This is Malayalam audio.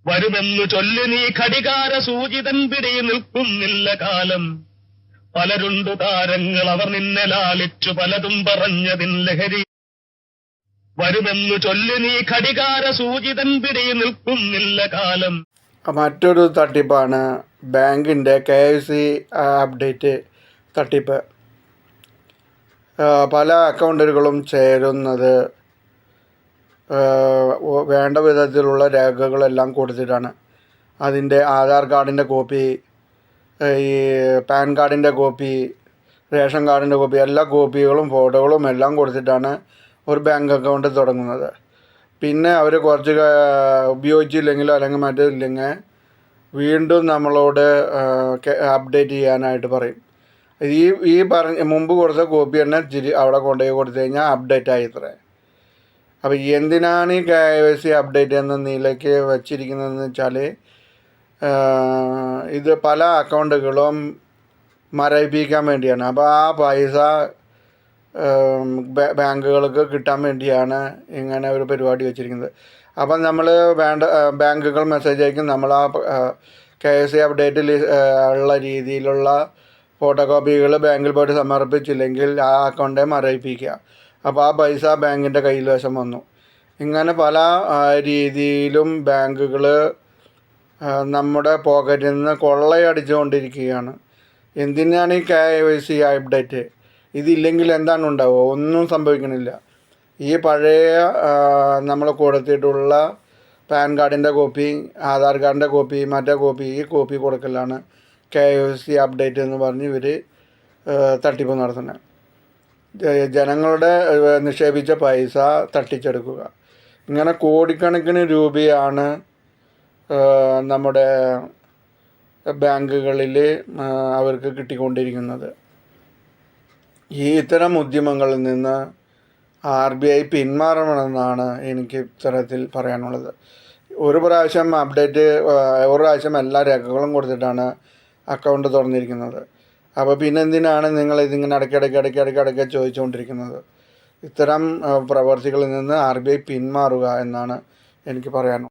വരുമെന്നു ചൊല്ലു നീ ഘടികാര സൂചിതൻ പിടി നിൽക്കുന്നില്ല കാലം. പലരുണ്ടു താരങ്ങൾ അവർ നിന്നെ ലാളിച്ചു പലതും പറഞ്ഞതിൻ ലഹരി. വരുമെന്നു ചൊല്ലു നീ ഘടികാര സൂചിതൻ പിടി നിൽക്കുന്നില്ല കാലം. മറ്റൊരു തട്ടിപ്പാണ് ബാങ്കിൻ്റെ KYC അപ്ഡേറ്റ് തട്ടിപ്പ്. പല അക്കൗണ്ടുകളും ചേരുന്നത് വേണ്ട വിധത്തിലുള്ള രേഖകളെല്ലാം കൊടുത്തിട്ടാണ്. അതിൻ്റെ ആധാർ കാർഡിൻ്റെ കോപ്പി, ഈ പാൻ കാർഡിൻ്റെ കോപ്പി, റേഷൻ കാർഡിൻ്റെ കോപ്പി, എല്ലാ കോപ്പികളും ഫോട്ടോകളും എല്ലാം കൊടുത്തിട്ടാണ് ഒരു ബാങ്ക് അക്കൗണ്ട് തുടങ്ങുന്നത്. പിന്നെ അവർ കുറച്ച് ഉപയോഗിച്ചില്ലെങ്കിലോ അല്ലെങ്കിൽ മറ്റില്ലെങ്കിൽ വീണ്ടും നമ്മളോട് അപ്ഡേറ്റ് ചെയ്യാനായിട്ട് പറയും. ഈ മുമ്പ് കൊടുത്ത കോപ്പി തന്നെ അവിടെ കൊണ്ടുപോയി കൊടുത്തു കഴിഞ്ഞാൽ അപ്ഡേറ്റ് ആയിത്രേ. അപ്പോൾ എന്തിനാണ് ഈ KYC അപ്ഡേറ്റ് എന്ന നിലയ്ക്ക് വച്ചിരിക്കുന്നതെന്ന് വെച്ചാൽ, ഇത് പല അക്കൗണ്ടുകളും മരവിപ്പിക്കാൻ വേണ്ടിയാണ്. അപ്പോൾ ആ പൈസ ബാങ്കുകൾക്ക് കിട്ടാൻ വേണ്ടിയാണ് ഇങ്ങനെ ഒരു പരിപാടി വെച്ചിരിക്കുന്നത്. അപ്പം നമ്മൾ ബാങ്കുകൾ മെസ്സേജ് അയക്കും, നമ്മൾ ആ KYC അപ്ഡേറ്റിൽ ഉള്ള രീതിയിലുള്ള ഫോട്ടോ കോപ്പികൾ ബാങ്കിൽ പോയിട്ട് സമർപ്പിച്ചില്ലെങ്കിൽ ആ അക്കൗണ്ടെ മരവിപ്പിക്കുക. അപ്പോൾ ആ പൈസ ബാങ്കിൻ്റെ കയ്യിൽ വശം വന്നു. ഇങ്ങനെ പല രീതിയിലും ബാങ്കുകൾ നമ്മുടെ പോക്കറ്റിൽ നിന്ന് കൊള്ളയടിച്ചുകൊണ്ടിരിക്കുകയാണ്. എന്തിനാണ് ഈ KYC അപ്ഡേറ്റ്? ഇതില്ലെങ്കിൽ എന്താണ് ഉണ്ടാവുക? ഒന്നും സംഭവിക്കണില്ല. ഈ പഴയ നമ്മൾ കൊടുത്തിട്ടുള്ള പാൻ കാർഡിൻ്റെ കോപ്പി, ആധാർ കാർഡിൻ്റെ കോപ്പി, മറ്റേ കോപ്പി, ഈ കോപ്പി കൊടുക്കലാണ് KYC അപ്ഡേറ്റ് എന്ന് പറഞ്ഞ് ഇവർ തട്ടിപ്പ് നടത്തുന്നത്. ജനങ്ങളുടെ നിക്ഷേപിച്ച പൈസ തട്ടിച്ചെടുക്കുക. ഇങ്ങനെ കോടിക്കണക്കിന് രൂപയാണ് നമ്മുടെ ബാങ്കുകളിൽ അവർക്ക് കിട്ടിക്കൊണ്ടിരിക്കുന്നത്. ഇത്തരം ഉദ്യമങ്ങളിൽ നിന്ന് RBI പിന്മാറണമെന്നാണ് എനിക്ക് ഇത്തരത്തിൽ പറയാനുള്ളത്. ഒരു പ്രാവശ്യം എല്ലാ രേഖകളും കൊടുത്തിട്ടാണ് അക്കൗണ്ട് തുറന്നിരിക്കുന്നത്. അപ്പോൾ പിന്നെ എന്തിനാണ് നിങ്ങൾ ഇതിങ്ങനെ ഇടയ്ക്കിടയ്ക്ക് ചോദിച്ചുകൊണ്ടിരിക്കുന്നത്? ഇത്തരം പ്രവർത്തികളിൽ നിന്ന് RBI പിന്മാറുക എന്നാണ് എനിക്ക് പറയാനുള്ളത്.